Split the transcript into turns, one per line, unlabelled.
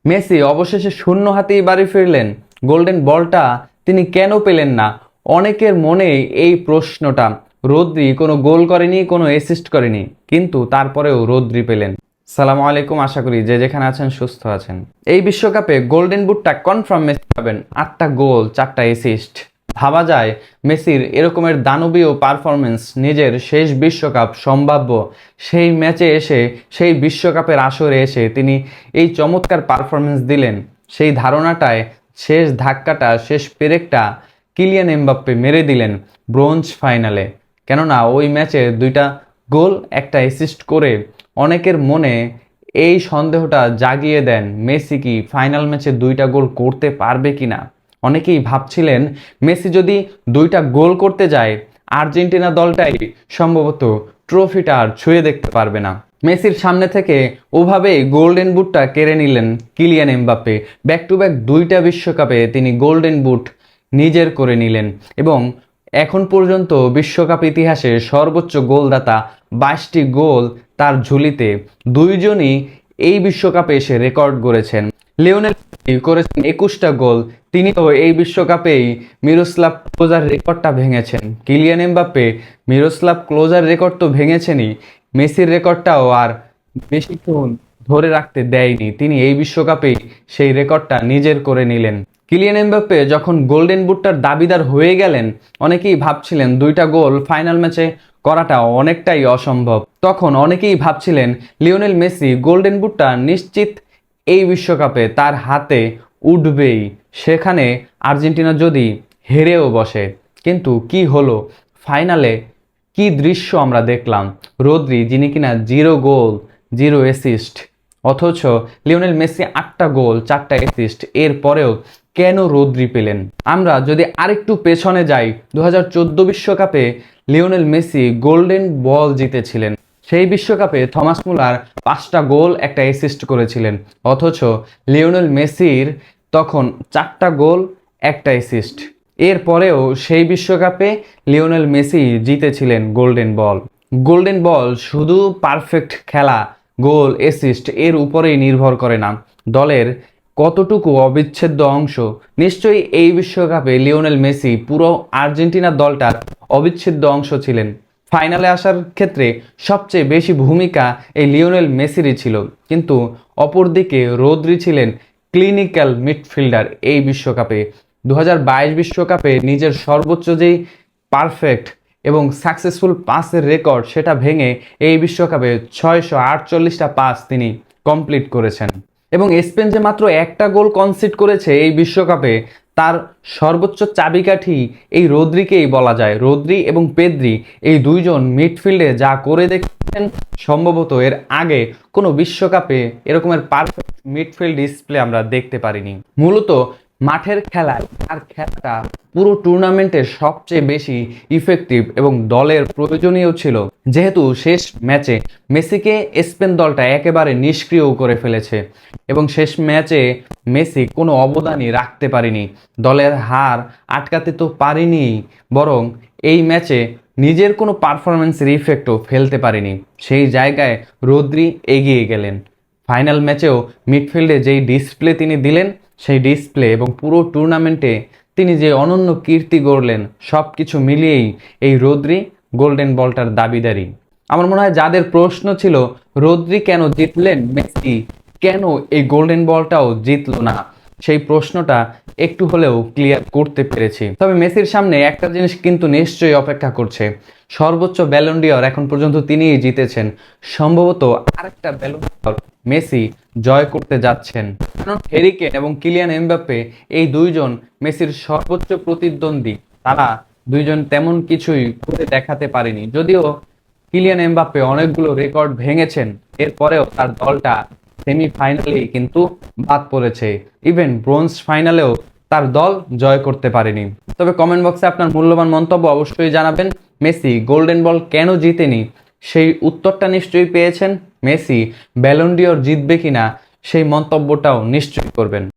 Messi অবশেষে শূন্য হাতেই বাড়ি ফিরলেন। গোল্ডেন বলটা তিনি কেন পেলেন না? অনেকের মনে এই প্রশ্নটা। রদ্রি কোনো গোল করেনি, কোনো অ্যাসিস্ট করেনি, কিন্তু তারপরেও রদ্রি পেলেন। সালামু আলাইকুম, আশা করি যে যেখানে আছেন সুস্থ আছেন। এই বিশ্বকাপে গোল্ডেন বুটটা কনফার্ম মেসি পাবেন। 8টা গোল, 4টা অ্যাসিস্ট। ভাবা যায় মেসির এরকমের দানবীয় পারফরমেন্স নিজের শেষ বিশ্বকাপ সম্ভাব্য সেই ম্যাচে এসে, সেই বিশ্বকাপের আসরে এসে তিনি এই চমৎকার পারফরমেন্স দিলেন। সেই ধারণাটায় শেষ ধাক্কাটা, শেষ পেরেকটা কিলিয়ান এমবাপ্পে মেরে দিলেন ব্রোঞ্জ ফাইনালে। কেননা ওই ম্যাচে 2টা গোল, 1টা অ্যাসিস্ট করে অনেকের মনে এই সন্দেহটা জাগিয়ে দেন মেসি কি ফাইনাল ম্যাচে 2টা গোল করতে পারবে কিনা। অনেকেই ভাবছিলেন মেসি যদি 2টা গোল করতে যায়, আর্জেন্টিনা দলটাই সম্ভবত ট্রফিটা আর ছুঁয়ে দেখতে পারবে না। মেসির সামনে থেকে ওভাবেই গোল্ডেন বুটটা কেড়ে নিলেন Kylian Mbappe. Back to back 2টা বিশ্বকাপে তিনি গোল্ডেন বুট নিজের করে নিলেন এবং এখন পর্যন্ত বিশ্বকাপ ইতিহাসে সর্বোচ্চ গোলদাতা, 22টি গোল তার ঝুলিতে। দুইজনই এই বিশ্বকাপে এসে রেকর্ড গড়েছেন। লিওনেল মেসি করেছেন 21টা গোল, তিনিও এই বিশ্বকাপেই মিরোস্লাভ ক্লোজার রেকর্ডটা ভেঙেছেন। কিলিয়ান এমবাপ্পে মিরোস্লাভ ক্লোজার রেকর্ড তো ভেঙেছেনই, মেসির রেকর্ডটাও আর বেশিক্ষণ ধরে রাখতে দেয়নি। তিনি এই বিশ্বকাপেই সেই রেকর্ডটা নিজের করে নিলেন। কিলিয়ান এমবাপ্পে যখন গোল্ডেন বুটটার দাবিদার হয়ে গেলেন, অনেকেই ভাবছিলেন 2টা গোল ফাইনাল ম্যাচে করাটা অনেকটাই অসম্ভব। তখন অনেকেই ভাবছিলেন লিওনেল মেসি গোল্ডেন বুটটা নিশ্চিত এই বিশ্বকাপে তার হাতে উঠবেই, সেখানে আর্জেন্টিনা যদি হেরেও বসে। কিন্তু কি হলো ফাইনালে? কি দৃশ্য আমরা দেখলাম! রদ্রি, যিনি কিনা 0 গোল 0 অ্যাসিস্ট, অথচ লিওনেল মেসি 8টা গোল 4টা অ্যাসিস্ট। এরপরেও কেন রদ্রি পেলেন? আমরা যদি আরেকটু পেছনে যাই, 2014 বিশ্বকাপে লিওনেল মেসি গোল্ডেন বল জিতেছিলেন। সেই বিশ্বকাপে থমাস মুলার 5টা গোল 1টা অ্যাসিস্ট করেছিলেন, অথচ লিওনেল মেসির তখন 4টা গোল 1টা অ্যাসিস্ট। এরপরেও সেই বিশ্বকাপে লিওনেল মেসি জিতেছিলেন গোল্ডেন বল। গোল্ডেন বল শুধু পারফেক্ট খেলা, গোল, অ্যাসিস্ট এর উপরেই নির্ভর করে না, দলের কতটুকু অবিচ্ছেদ্য অংশ। নিশ্চয়ই এই বিশ্বকাপে লিওনেল মেসি পুরো আর্জেন্টিনা দলটার অবিচ্ছেদ্য অংশ ছিলেন। ফাইনালে আসার ক্ষেত্রে সবচেয়ে বেশি ভূমিকা এই লিওনেল মেসিরই ছিল, কিন্তু অপরদিকে রদ্রি ছিলেন ক্লিনিক্যাল মিডফিল্ডার। এই বিশ্বকাপে 2022 বিশ্বকাপে নিজের সর্বোচ্চ যেই পারফেক্ট এবং সাকসেসফুল পাসের রেকর্ড, সেটা ভেঙে এই বিশ্বকাপে 648টা পাস তিনি কমপ্লিট করেছেন। এবং স্পেন যে মাত্র 1টা গোল কনসিড করেছে এই বিশ্বকাপে, তার সর্বোচ্চ চাবিকাঠি এই রদ্রিকেই বলা যায়। রদ্রি এবং পেদ্রি, এই দুইজন মিডফিল্ডে যা করে দেখছেন, সম্ভবত এর আগে কোনো বিশ্বকাপে এরকমের পারফেক্ট মিডফিল্ড ডিসপ্লে আমরা দেখতে পারিনি। মূলত মাঠের খেলায় তার খেলাটা পুরো টুর্নামেন্টের সবচেয়ে বেশি ইফেক্টিভ এবং দলের প্রয়োজনীয় ছিল, যেহেতু শেষ ম্যাচে মেসিকে স্পেন দলটা একেবারে নিষ্ক্রিয় করে ফেলেছে এবং শেষ ম্যাচে মেসি কোনো অবদানই রাখতে পারেনি। দলের হার আটকাতে তো পারেনি, বরং এই ম্যাচে নিজের কোনো পারফরমেন্সের ইফেক্টও ফেলতে পারেনি। সেই জায়গায় রদ্রি এগিয়ে গেলেন। ফাইনাল ম্যাচেও মিডফিল্ডে যেই ডিসপ্লে তিনি দিলেন, সেই ডিসপ্লে এবং পুরো টুর্নামেন্টে তিনি যে অনন্য কীর্তি গড়লেন, সব কিছু মিলিয়েই এই রদ্রি গোল্ডেন বলটার দাবিদারি। আমার মনে হয় যাদের প্রশ্ন ছিল রদ্রি কেন জিতলেন, মেসি কেন এই গোল্ডেন বলটাও জিতলো না, সেই প্রশ্নটা একটু হলেও ক্লিয়ার করতে পেরেছি। তবে মেসির সামনে একটা জিনিস কিন্তু নিশ্চয়ই অপেক্ষা করছে। সর্বোচ্চ ব্যালন ডি'অর এখন পর্যন্ত তিনিই জিতেছেন। সম্ভবত আরেকটা ব্যালন ডি'অর মেসি জয় করতে যাচ্ছেন, কারণ হ্যারি কেন এবং কিলিয়ান এমবাপ্পে এই দুইজন মেসির সর্বোচ্চ প্রতিদ্বন্দ্বী। তারা দুইজন তেমন কিছুই করে দেখাতে পারেনি। যদিও কিলিয়ান এমবাপ্পে অনেকগুলো রেকর্ড ভেঙেছেন, এরপরেও তার দলটা সেমিফাইনালেই কিন্তু বাদ পড়েছে। ইভেন ব্রোঞ্জ ফাইনালেও তার দল জয় করতে পারেনি। তবে কমেন্ট বক্সে আপনার মূল্যবান মন্তব্য অবশ্যই জানাবেন। মেসি গোল্ডেন বল কেন জিতেনি সেই উত্তরটা নিশ্চয়ই পেয়েছেন। মেসি ব্যালন ডি'অর জিতবে কিনা সেই মন্তব্যটাও নিশ্চয়ই করবেন।